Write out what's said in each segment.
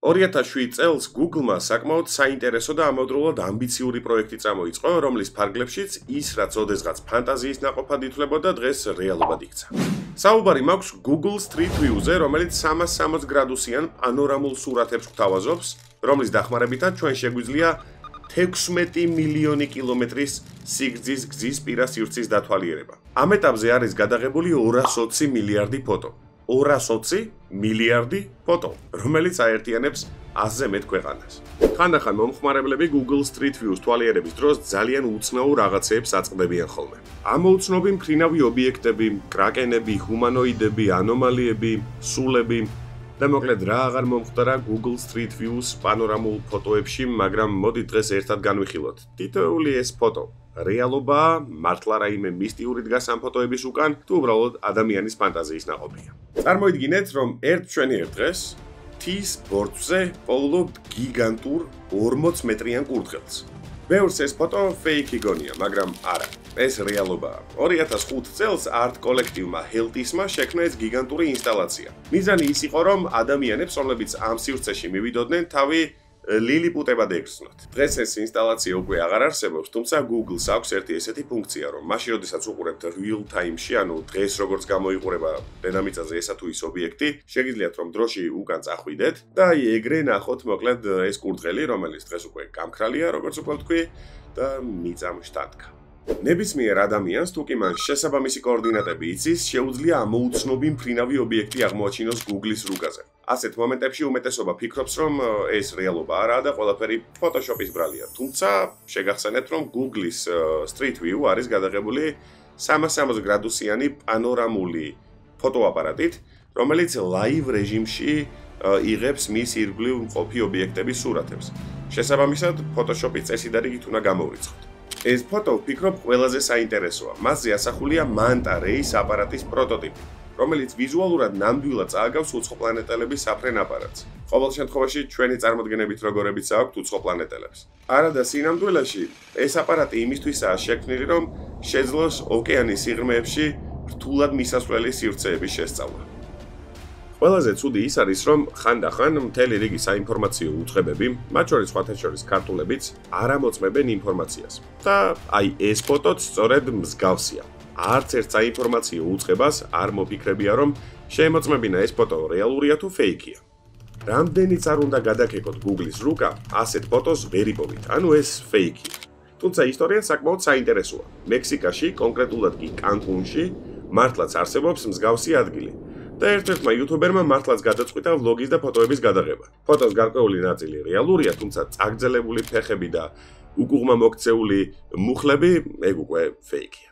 2007 წელს Google-მა საკმაოდ საინტერესო და ამავდროულად ამბიციური პროექტი წამოიწყო, რომლის ფარგლებშიც ის, რაც ოდესღაც ფანტაზიის ნაყოფად ითვლებოდა, დღეს რეალობად იქცა. საუბარი მაქვს Google Street View-ზე, რომელიც 360 გრადუსიან პანორამულ სურათებს გვთავაზობს, რომლის დახმარებითაც ჩვენ შეგვიძლია 16 მილიონი კილომეტრის სიგრძის გზის პირა სივრცის დათვალიერება. ამ ეტაპზე არის გადაღებული 220 მილიარდი ფოტო. 220 მილიარდი ფოტო, რომელიც აერთიანებს 100-ზე მეტ ქვეყანას. ხანდახან მომხმარებლები Google Street View-ს თვალიერების დროს ძალიან უცნაურ რაღაცეებს აწყდებიან ხოლმე. ამოუცნობი მფრინავი ობიექტები, კრაკენები, ჰუმანოიდები, ანომალიები, სულები და მოკლედ რა აღარ მომხდარა Google Street View-ს პანორამულ ფოტოებში, მაგრამ მოდი დღეს ერთად განვიხილოთ. თითოეული ეს ფოტო რეალობაა, მართლა რაიმე მისტიური დგას ამ ფოტოების უკან, თუ უბრალოდ ადამიანის ფანტაზიის ნაყოფია. წარმოიდგინეთ, რომ ერთ ჩვენიერ დღეს მთის ბორცვზე პოულობთ გიგანტურ 40 მეტრიან კურდღელს. ბევრს ეს ფოტო ფეიქი გონია, მაგრამ არა, ეს რეალობაა. 2005 წელს არტ კოლექტივმა ჰელტისმა შექმნა ეს გიგანტური ინსტალაცია. მიზანი ის იყო, რომ ადამიანებს, რომლებიც ამ სივრცეში მივიდოდნენ, თავი ლილიპუტებად ეგრძნოთ. დღეს ეს ინსტალაცია უკვე აღარ არსებობს, თუმცა Google-ს აქვს ერთი ესეთი ფუნქცია, რომ მაშინ როდესაც უყურებთ real time-ში, ანუ დღეს როგორც გამოიყურება დედამიწაზე ესა თუ ის ობიექტი, შეგიძლიათ რომ დროში უკან წახვიდეთ და აი ეგრე ნახოთ მოკლედ ეს კურდღელი, რომელიც დღეს უკვე გამქრალია, როგორც უკვე ვთქვი, და მიწამში დადგა. ნებისმიერ ადამიანს, თუ კი მან შესაბამისი კოორდინატები იცის, შეუძლია ამოუცნობი მფრინავი ობიექტი აღმოაჩინოს Google-ის რუკაზე. ასეთ მომენტებში უმეტესობა ფიქრობს, რომ ეს რეალობა არაა და ყველაფერი Photoshop-ის ბრალია. თუმცა შეგახსენებთ, რომ Google-ის Street View არის გადაღებული 360 გრადუსიანი პანორამული ფოტოაპარატით, რომელიც live რეჟიმში იღებს მის ირგვლივ მყოფი ობიექტების სურათებს. შესაბამისად, Photoshop-ის წესი და რიგით უნდა გამოვრიცხოთ. ეს ფოტო ვფიქრობ ყველაზე საინტერესოა. მასზე ასახულია Manta Ray-ის აპარატის პროტოტიპი, რომელიც ვიზუალურად ნამდვილად წააგავს უცხოპლანეტელების საფრენ აპარატს. ყოველ შემთხვევაში ჩვენი წარმოდგენებით როგორებიც აქვთ უცხოპლანეტელებს. არადა სინამდვილეში ეს აპარატი იმისთვისაა შექმნილი, რომ შეძლოს ოკეანის სიღრმეებში რთულად მისასვლელი სივრცეების შესწავლა. ყველაზე ცუდი ის არის, რომ ხანდახან მთელი რიგი საინფორმაციო უწყებები, მათ შორის სხვათა შორის ქართულებიც, არ ამოწმებენ ინფორმაციას. და აი ეს ფოტოც სწორედ მსგავსია. არც ერთ საინფორმაციო უწყებას არ მოფიქრებია, რომ შეემოწმებინა ეს ფოტო რეალურია თუ ფეიქია. რამდენიც არ უნდა გადაგეკოთ Google-ის რუკა, ასეთ ფოტოს ვერ იპოვით, ანუ ეს ფეიქია. თუმცა ისტორია საკმაოდ საინტერესოა. მექსიკაში, კონკრეტულად კი კანკუნში, მართლაც არსებობს მსგავსი ადგილი. და ერთ-ერთმა YouTuber-მა მართლაც გადაწყვიტა ვლოგის და ფოტოების გადაღება. ფოტოს გარკვეული ნაწილი რეალურია, თუმცა წაგრძელებული ფეხები და უკუღმა მოქცეული მუხლები ეგ უკვე ფეიქია.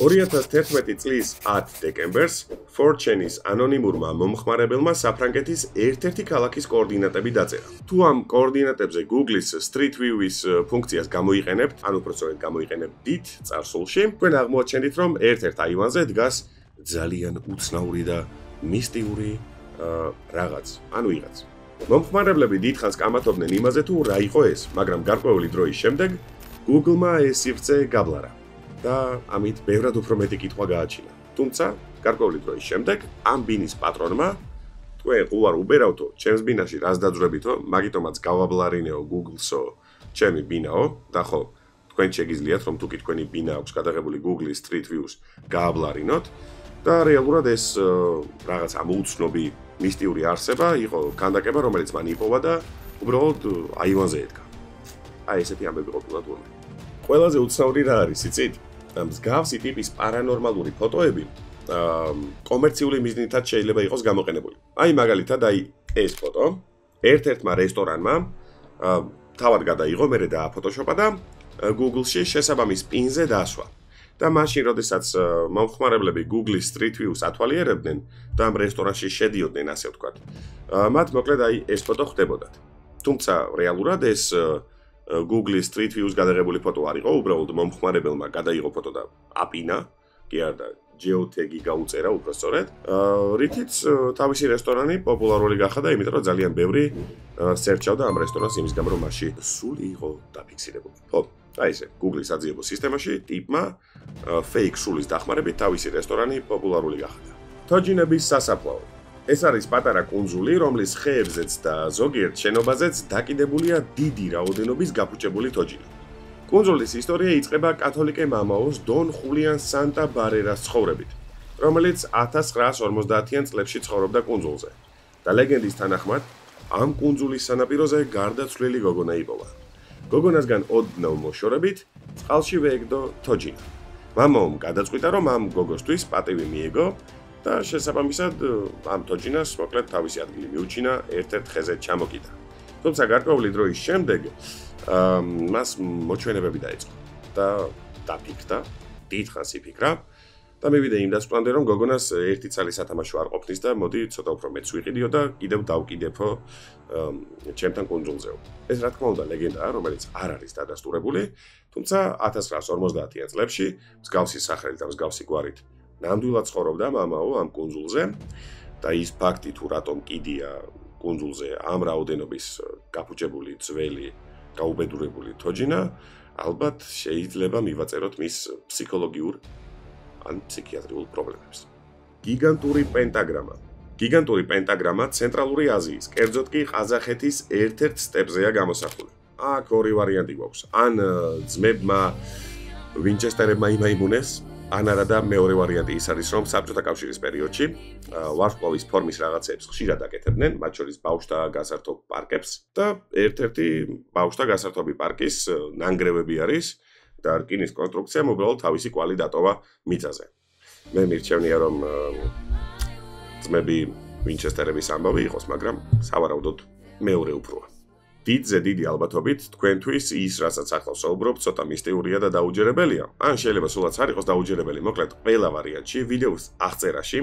2011 წლის 10 დეკემბერს 4chan-ის ანონიმურმა მომხმარებელმა საფრანგეთის ერთ-ერთი ქალაქის კოორდინატები დაწერა. თუ ამ კოორდინატებზე Google-ის Street View-ის ფუნქციას გამოიყენებთ, ანუ უბრალოდ გამოიყენებთ წარსულში, თქვენ აღმოაჩენთ, რომ ერთ-ერთ აივანზე დგას ძალიან უცნაური და მისტიური რაღაც, ანუ ვიღაც. მომხმარებლები დიდხანს კამათობდნენ იმაზე, თუ რა იყო ეს, მაგრამ გარკვეული დროის შემდეგ Google-მა ეს სივრცე გაბლარა და ამით ბევრად უფრო მეტი კითხვა გააჩინა. თუმცა, გარკვეული დროის შემდეგ ამ ბინის პატრონმა თქვენ უარ უბერავთო, ჩემს ბინაში რას დაძვრებითო, მაგიტომაც გავაბლარინეო Google-სო ჩემი ბინაო და ხო, თქვენ შეგიძლიათ, რომ თუ კი თქვენი ბინა აქვს გადაღებული Google-ის Street View-ს გააბლარინოთ და რეალურად ეს რაღაც ამოუცნობი მისტიური არსება იყო ქანდაკება, რომელიც მან იპოვა და უბრალოდ აივანზე ედგა. აი ესეთი ამბები ყოფილა თურმე. ყველაზე უცნაური რა არის, იცით? მსგავსი ტიპის პარანორმალური ფოტოები კომერციული მიზნითაც შეიძლება იყოს გამოყენებული. აი მაგალითად, აი ეს ფოტო ერთ-ერთმა რესტორანმა თავად გადაიღო, მერე დააფოტოშოპა და Google-ში შესაბამის პინზე დაასვა. და მაშინ, როდესაც მომხმარებლები Google-ის Street View-ს ათვალიერებდნენ და ამ რესტორანში შედიოდნენ, ასე ვთქვათ, მათ მოკლედ აი ეს ფოტო ხდებოდათ. თუმცა რეალურად ეს Google-ის Street View-ს გადაღებული ფოტო არ იყო, უბრალოდ მომხმარებელმა გადაიღო ფოტო და აპინა, კი არა, geotag-ი გაუწერა უпростоრედ, რითიც თავისი რესტორანი პოპულარული გახადა, იმიტომ რომ ძალიან ბევრი სერჩავდა ამ რესტორანს იმის გამო, რომ მასში სული იყო დაფიქსირებული. ხო, აი ესე, Google-ის საძიებო სისტემაში ტიპმა fake სულის დახმარებით თავისი რესტორანი პოპულარული გახადა. თოჯინების სასაფლაო. ეს არის პატარა კუნძული, რომლის ხეებზეც და ზოგიერთ შენობაზეც დაკიდებულია დიდი რაოდენობის გაფუჭებული თოჯინა. კუნძულის ისტორია იწყება კათოლიკე მამაოს დონ ხულიან სანტა ბარერას ცხოვრებით, რომელიც 1950-იან წლებში ცხოვრობდა კუნძულზე. და ლეგენდის თანახმად, ამ კუნძულის სანაპიროზე გარდაცვლილი გოგონა იპოვა. გოგონასგან ოდნავ მოშორებით, წყალში ვეეგდო თოჯინა. მამაომ გადაწყვიტა, რომ ამ გოგოსთვის პატივი მიეგო და შესაბამისად ამ თოჯინას მოკლედ თავისი ადგილი მიუჩინა, ერთ-ერთ ხეზე ჩამოკიდა. თუმცა გარკვეული დროის შემდეგ მას მოჩვენებები დაიწყო და დაფიქრდა, დიდხანს იფიქრა და მივიდა იმ დასკვნამდე, რომ გოგონას ერთი ცალი სათამაშო არ ყოფნის და მოდი ცოტა უფრო მეც ვიყიდიო და კიდევ დავკიდებო ჩემთან კუნძულზეო. ეს რა თქმა უნდა ლეგენდაა, რომელიც არ არის დადასტურებული, თუმცა 1950-იან წლებში მსგავსი სახელით და მსგავსი გვარით ნამდვილად ცხოვრობდა მამაო ამ კუნძულზე და ის ფაქტი თუ რატომ კიდია კუნძულზე ამ რაოდენობის გაფუჭებული ძველი გაუბედურებული თოჯინა, ალბათ შეიძლება მივაწეროთ მის ფსიქოლოგიურ ან ფსიქიატრიულ პრობლემებს. გიგანტური პენტაგრამა. გიგანტური პენტაგრამა ცენტრალური აზიის, კერძოდ კი ყაზახეთის ერთ-ერთ სტეპზეა გამოსახული. აქ ორი ვარიანტი გვაქვს. ან ძმებმა ვინჩესტერებმა იმაიმუნეს, ან არა და მეორე ვარიანტი ის არის, რომ საბჭოთა კავშირის პერიოდში ვარსკვლავის ფორმის რაღაცებს ხშირად აკეთებდნენ, მათ შორის ბავშვთა გასართობ პარკებს და ერთ-ერთი ბავშვთა გასართობი პარკის ნანგრევები არის და რკინის კონსტრუქციამ უბრალოდ თავისი კვალი დატოვა მიწაზე. მე მირჩევნია, რომ ძმები ვინჩესტერების ამბავი იყოს, მაგრამ სავარაუდოდ მეორე უფროა. დიდზე დიდი ალბათობით თქვენთვის ის, რასაც ახლა ვსაუბრობ, ცოტა მისტიურია და დაუჯერებელია. ან შეიძლება სულაც არ იყოს დაუჯერებელი, მოკლედ ყველა ვარიანტში ვიდეოს აღწერაში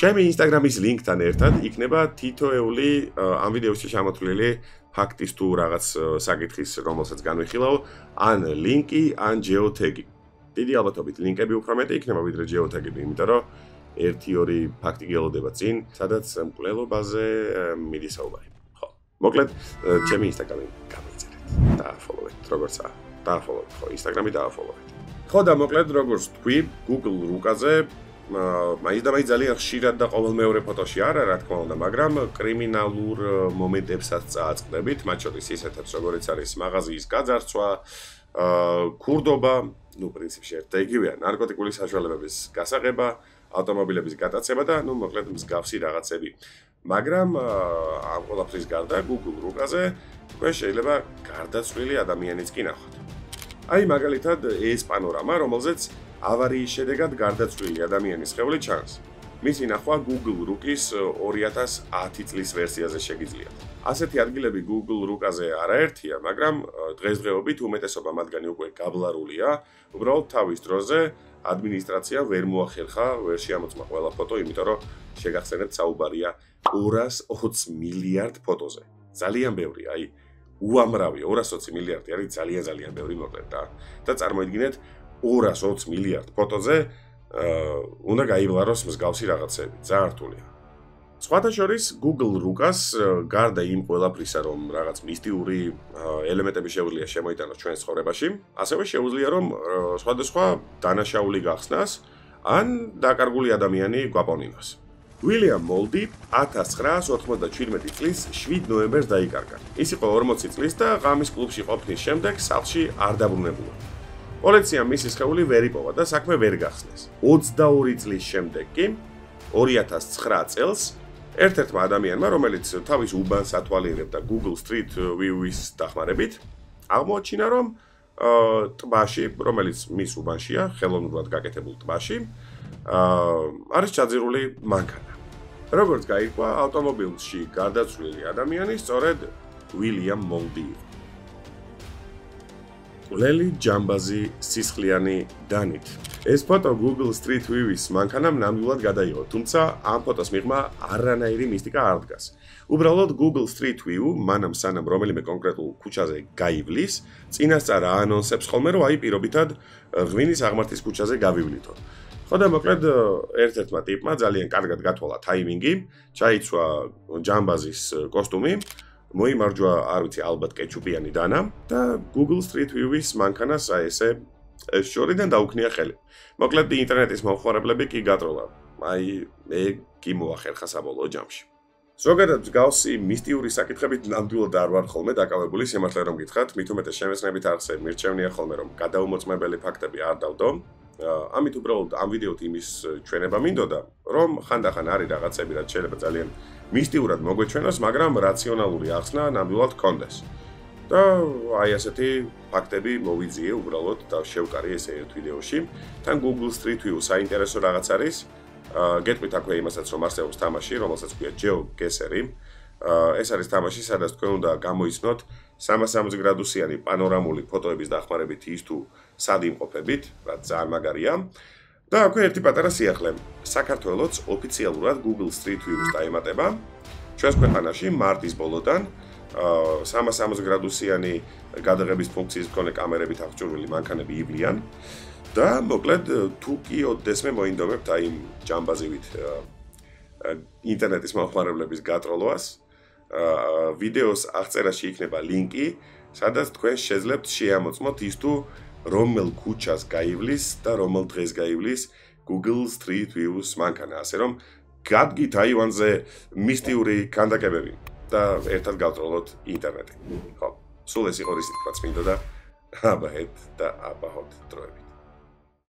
ჩემი ინსტაგრამის ლინკთან ერთად იქნება თითოეული ამ ვიდეოში ჩამოთვლილი ფაქტის თუ რაღაც საკითხის, რომელსაც განვიხილავ, ან ლინკი, ან ჯეოთეგი. დიდი ალბათობით ლინკები უფრო მეტი იქნება ვიდრე ჯეოთეგები, იმიტომ რომ 1-2 ფაქტი გელოდება წინ, სადაც მკვლელობაზე მიდის საუბარი. მოკლედ, ჩემი ინსტაგრამი გამოიწერეთ. დააფოლოვეთ, როგორცაა. დააფოლოვეთ, ხო, ინსტაგრამი დააფოლოვეთ. ხო და მოკლედ, როგორც თქვი, Google რუკაზე მაინც და მაინც ძალიან ხშირად და ყოველ მეორე ფოტოში არა, რა თქმა უნდა, მაგრამ კრიმინალურ მომენტებსაც წააწყდებით, მათ შორის ისეთებს, როგორც არის მაღაზიის გაძარცვა, ქურდობა, ну, პრინციპში ერთ და იგივეა, ნარკოტიკული საშუალებების გასაღება, ავტომობილების გატაცება და ну, მოკლედ მსგავსი რაღაცები. მაგრამ ამ ყველაფრის გარდა Google რუკაზე თქვენ შეიძლება გარდაცვლილი ადამიანიც კი ნახოთ. აი მაგალითად ეს პანორამა, რომელზეც ავარიის შედეგად გარდაცვლილი ადამიანის სხეული ჩანს. მისი ნახვა Google რუკის 2010 წლის ვერსიაზე შეგიძლიათ. ასეთი ადგილები Google რუკაზე არაერთია, მაგრამ დღესდღეობით უმეტესობა მათგანი უკვე გაბლარულია, უბრალოდ თავის დროზე ადმინისტრაცია ვერ მოახერხა, ვერ შეამოწმა ყველა ფოტო, იმიტომ რომ შეგახსენებთ საუბარია 220 მილიარდ ფოტოზე. ძალიან ბევრი, აი უამრავი 220 მილიარდი არის ძალიან ბევრი მოკლედ და წარმოიდგინეთ 220 მილიარდ ფოტოზე უნდა გაიბლაროს მსგავსი რაღაცები, ძალიან რთულია. სხვათა შორის Google რუკას გარდა იმ ყველაფრისა, რომ რაღაც მისტიური ელემენტები შეუძლია შემოიტანოს ჩვენ ცხოვრებაში, ასევე შეუძლია რომ სხვადასხვა დანაშაული გახსნას ან დაკარგული ადამიანი გვაპოვნინოს. William Moldy 1997 წლის 7 ნოემბერს დაიკარგა. ის იყო 40 წლის და ღამის კლუბში ყოფნის შემდეგ სახლში არ დაბრუნებულა. პოლიციამ მისი სხეული ვერ იპოვა და საქმე ვერ გახსნეს. 22 წლის შემდეგ კი 2009 წელს ერთ-ერთმა ადამიანმა, რომელიც თავის უბანს ათვალიერებდა Google Street View-ის დახმარებით, აღმოაჩინა, რომ ტბაში, რომელიც მის უბანშია, ხელოვნურად გაკეთებულ ტბაში, არის ჩაძირული მანქანა. როგორც გაირკვა, ავტომობილში გარდაცვლილი ადამიანი სწორედ William Moldy. კვლელი ჯამბაზი სისხლიანი დანით. ეს ფოტო Google Street View-ის მანქანამ ნამდვილად გადაიღო, თუმცა ამ ფოტოს მიღმა არანაირი მისტიკა არ დგას. უბრალოდ Google Street View მანამ სანამ რომელიმე კონკრეტულ ქუჩაზე გაივლის, წინასწარ აანონსებს ხოლმე, რომ აი პირობითად ღვინის აღმართის ქუჩაზე გავივლითო. ხო და მოკლედ ერთ-ერთმა ტიპმა ძალიან კარგად გათვალა ტაიმინგი, ჩაიცვა ჯამბაზის კოსტუმი, მოიმარჯვა, არ ვიცი, ალბათ კეჩუპიანი დანა და Google Street View-ის მანქანას აი ესე შორიდან დაუქნია ხელი. მოკლედ ინტერნეტის მომხმარებლები კი გატროლა. აი, კი მოახერხა საბოლოო ჯამში. ზოგადად მსგავსი მისტიური საკითხებით ნამდვილად არ ვარ ხოლმე დაკავებული, სიმართლე რომ გითხრათ, მით უმეტეს შემეცნებით არხზე მირჩევნია ხოლმე რომ გადაუმოწმებელი ფაქტები არ დავდო. ამით უბრალოდ ამ ვიდეოთ იმის ჩვენება მინდოდა, რომ ხანდახან არის რაღაცები, რაც შეიძლება ძალიან მისტიურად მოგვეჩვენოს, მაგრამ რაციონალური ახსნა ნამდვილად გქონდეს. და აი ასეთი ფაქტები მოვიძიე უბრალოდ და შევკარი ესე ერთ ვიდეოში. თან Google Street View საინტერესო რაღაც არის. გეტყვით აქვე იმასაც, რომ არსებობს თამაში, რომელსაც ქვია GeoGuessr. ეს არის თამაში, სადაც თქვენ უნდა გამოიცნოთ 360 გრადუსიანი პანორამული ფოტოების დახმარებით ის თუ სად იმყოფებით, რაც ძალიან მაგარია. და აქვე ერთი პატარა სიახლე. საქართველოს ოფიციალურად Google Street View-ს დაემატება. ჩვენს ქვეყანაში მარტის ბოლოდან 360 გრადუსიანი გადაღების ფუნქციის მქონე კამერებით აღჭურვილი მანქანები ივლიან. და მოკლედ თუ კი ოდესმე მოინდომებთ აი იმ ჯამბაზივით ინტერნეტის მომხმარებლების გატროლვას, ვიდეოს აღწერაში იქნება ლინკი, სადაც თქვენ შეძლებთ შეამოწმოთ ის თუ რომელ ქუჩას გაივლის და რომელ დღეს გაივლის Google Street View-ს მანქანა, ასე რომ გადგით აივანზე მისტიური ქანდაკებები და ერთად გავტროლოთ ინტერნეტი. ხო, სულ ეს იყო რისი თქვაც მინდოდა. აბა და აბაჰოთ დროებით.